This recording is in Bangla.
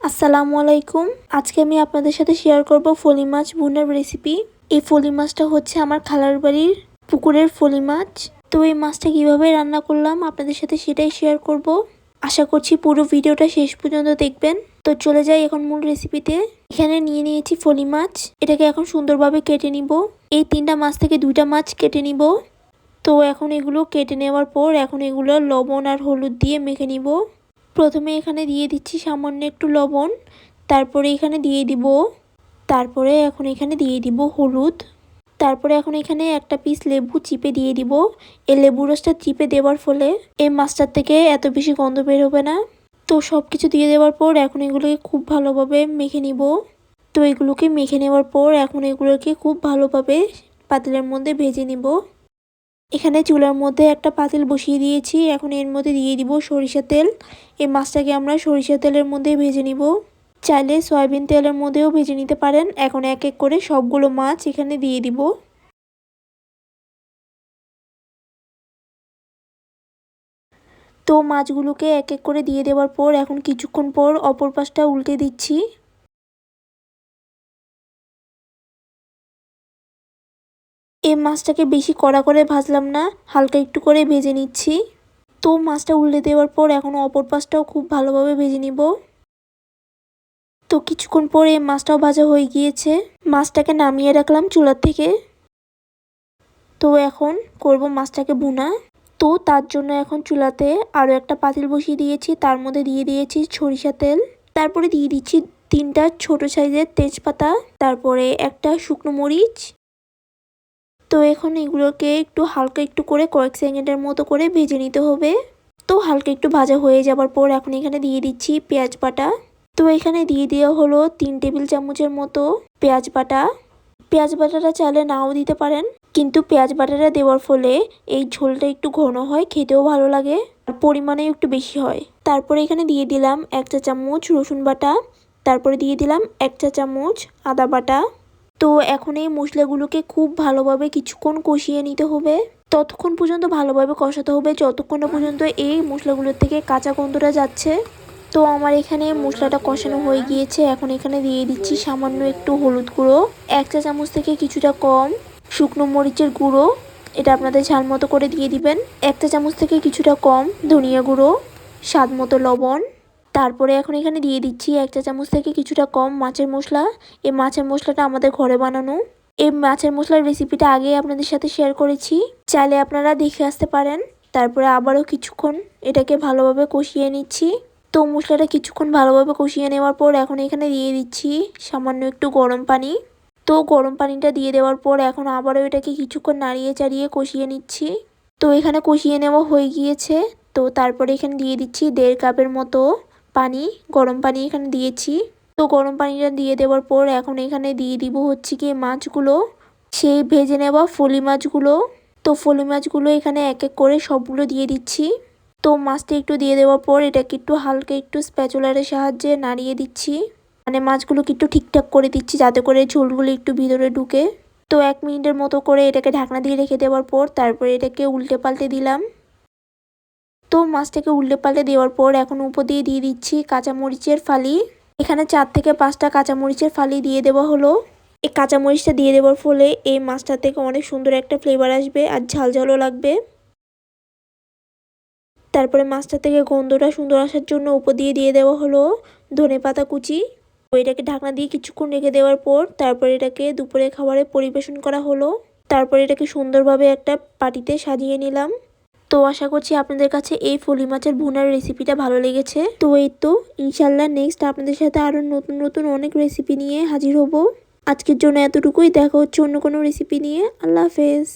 আসসালামু আলাইকুম। আজকে আমি আপনাদের সাথে শেয়ার করব ফলি মাছ ভুনার রেসিপি। এই ফলি মাছটা হচ্ছে আমার খালার বাড়ির পুকুরের ফলি মাছ। তো এই মাছটা কিভাবে রান্না করলাম আপনাদের সাথে সেটাই শেয়ার করব। আশা করছি পুরো ভিডিওটা শেষ পর্যন্ত দেখবেন। তো চলে যাই এখন মূল রেসিপিতে। এখানে নিয়ে নিয়েছি ফলি মাছ, এটাকে এখন সুন্দরভাবে কেটে নিব। এই 3টা মাছ থেকে 2টা মাছ কেটে নিব। তো এখন এগুলো কেটে নেওয়ার পর এখন এগুলো লবণ আর হলুদ দিয়ে মেখে নিব। প্রথমে এখানে দিয়ে দিচ্ছি সামান্য একটু লবণ, তারপরে এখানে দিয়ে দিব হলুদ, তারপরে এখন এখানে একটা পিস লেবু চিপে দিয়ে দিব। এই লেবু রসটা চিপে দেওয়ার ফলে এই মাছটার থেকে এত বেশি গন্ধ বের হবে না। তো সব কিছু দিয়ে দেওয়ার পর এখন এগুলোকে খুব ভালোভাবে মেখে নিব। তো এগুলোকে মেখে নেওয়ার পর এখন এগুলোকে খুব ভালোভাবে পাতিলের মধ্যে ভেজে নিব। এখানে চুলার মধ্যে একটা পাতিল বসিয়ে দিয়েছি। এখন এর মধ্যে দিয়ে দিব সরিষার তেল। এই মাছটাকে আমরা সরিষার তেলের মধ্যে ভেজে নিব। চাইলে সয়াবিন তেলের মধ্যেও ভেজে নিতে পারেন। এখন এক এক করে সবগুলো মাছ এখানে দিয়ে দিব। তো মাছগুলোকে এক এক করে দিয়ে দেওয়ার পর এখন কিছুক্ষণ পর অপর পাশটা উল্টে দিচ্ছি। এই মাছটাকে বেশি কড়া করে ভাজলাম না, হালকা একটু করে ভেজে নিচ্ছি। তো মাছটা উল্টে দেওয়ার পর এখন অপর পাশটাও খুব ভালোভাবে ভেজে নিব। তো কিছুক্ষণ পরে মাছটাও ভাজা হয়ে গিয়েছে। মাছটাকে নামিয়ে রাখলাম চুলার থেকে। তো এখন করব মাছটাকে ভুনা। তো তার জন্য এখন চুলাতে আরও একটা পাতিল বসিয়ে দিয়েছি, তার মধ্যে দিয়ে দিয়েছি সরিষা তেল, তারপরে দিয়ে দিচ্ছি 3টা ছোট সাইজের তেজপাতা, তারপরে একটা শুকনো মরিচ। তো এখন এগুলোকে একটু হালকা একটু করে কয়েক সেকেন্ডের মতো করে ভেজে নিতে হবে। তো হালকা একটু ভাজা হয়ে যাবার পর এখন এখানে দিয়ে দিচ্ছি পেঁয়াজ বাটা। তো এখানে দিয়ে দেওয়া হলো 3 টেবিল চামচের মতো পেঁয়াজ বাটা। পেঁয়াজ বাটাটা চাইলে নাও দিতে পারেন, কিন্তু পেঁয়াজ বাটাটা দেওয়ার ফলে এই ঝোলটা একটু ঘন হয়, খেতেও ভালো লাগে আর পরিমাণেও একটু বেশি হয়। তারপরে এখানে দিয়ে দিলাম 1 চা চামচ রসুন বাটা, তারপরে দিয়ে দিলাম 1 চা চামচ আদা বাটা। তো এখন এই মশলাগুলোকে খুব ভালোভাবে কিছুক্ষণ কষিয়ে নিতে হবে। ততক্ষণ পর্যন্ত ভালোভাবে কষাতে হবে যতক্ষণ না পর্যন্ত এই মশলাগুলোর থেকে কাঁচা গন্ধটা যাচ্ছে। তো আমার এখানে মশলাটা কষানো হয়ে গিয়েছে। এখন এখানে দিয়ে দিচ্ছি সামান্য একটু হলুদ গুঁড়ো, 1 চা চামচ থেকে কিছুটা কম শুকনো মরিচের গুঁড়ো, এটা আপনাদের ঝাল মতো করে দিয়ে দিবেন। 1 চা চামচ থেকে কিছুটা কম ধনিয়া গুঁড়ো, স্বাদ মতো লবণ। তারপরে এখন এখানে দিয়ে দিচ্ছি 1 চা চামচ থেকে কিছুটা কম মাছের মশলা। এই মাছের মশলাটা আমাদের ঘরে বানানো। এই মাছের মশলার রেসিপিটা আগে আপনাদের সাথে শেয়ার করেছি, চাইলে আপনারা দেখে আসতে পারেন। তারপরে আবারও কিছুক্ষণ এটাকে ভালোভাবে কষিয়ে নিচ্ছি। তো মশলাটা কিছুক্ষণ ভালোভাবে কষিয়ে নেওয়ার পর এখন এখানে দিয়ে দিচ্ছি সামান্য একটু গরম পানি। তো গরম পানিটা দিয়ে দেওয়ার পর এখন আবারও এটাকে কিছুক্ষণ নাড়িয়ে চাড়িয়ে কষিয়ে নিচ্ছি। তো এখানে কষিয়ে নেওয়া হয়ে গিয়েছে। তো তারপরে এখানে দিয়ে দিচ্ছি 1.5 কাপের মতো পানি, গরম পানি এখানে দিয়েছি। তো গরম পানিটা দিয়ে দেওয়ার পর এখন এখানে দিয়ে দিব হচ্ছে কি মাছগুলো, সেই ভেজে নেওয়া ফলি মাছগুলো। তো ফলি মাছগুলো এখানে এক এক করে সবগুলো দিয়ে দিচ্ছি। তো মাছটা একটু দিয়ে দেওয়ার পর এটাকে একটু হালকা একটু স্প্যাচুলারের সাহায্যে নাড়িয়ে দিচ্ছি, মানে মাছগুলোকে একটু ঠিকঠাক করে দিচ্ছি যাতে করে ঝোলগুলো একটু ভিতরে ঢুকে। তো 1 মিনিটের মতো করে এটাকে ঢাকনা দিয়ে রেখে দেওয়ার পর তারপরে এটাকে উল্টে পাল্টে দিলাম। তো মাছটাকে উল্টে পাল্টে দেওয়ার পর এখন উপর দিয়ে দিয়ে দিচ্ছি কাঁচামরিচের ফালি। এখানে 4 থেকে 5টা কাঁচামরিচের ফালি দিয়ে দেওয়া হলো। এই কাঁচামরিচটা দিয়ে দেওয়ার ফলে এই মাছটা থেকে অনেক সুন্দর একটা ফ্লেভার আসবে আর ঝাল ঝালও লাগবে। তারপরে মাছটা থেকে গন্ধটা সুন্দর আসার জন্য উপর দিয়ে দিয়ে দেওয়া হলো ধনেপাতা কুচি। এটাকে ঢাকনা দিয়ে কিছুক্ষণ রেখে দেওয়ার পর তারপরে এটাকে দুপুরে খাবারে পরিবেশন করা হলো। তারপরে এটাকে সুন্দরভাবে একটা পাটিতে সাজিয়ে নিলাম। তো আশা করছি আপনাদের কাছে এই ফলি মাছের ভুনার রেসিপিটা ভালো লেগেছে। তো এই তো ইনশাল্লাহ নেক্সট আপনাদের সাথে আরও নতুন নতুন অনেক রেসিপি নিয়ে হাজির হব। আজকের জন্য এতটুকুই, দেখা হচ্ছে অন্য কোনো রেসিপি নিয়ে। আল্লাহ হাফেজ।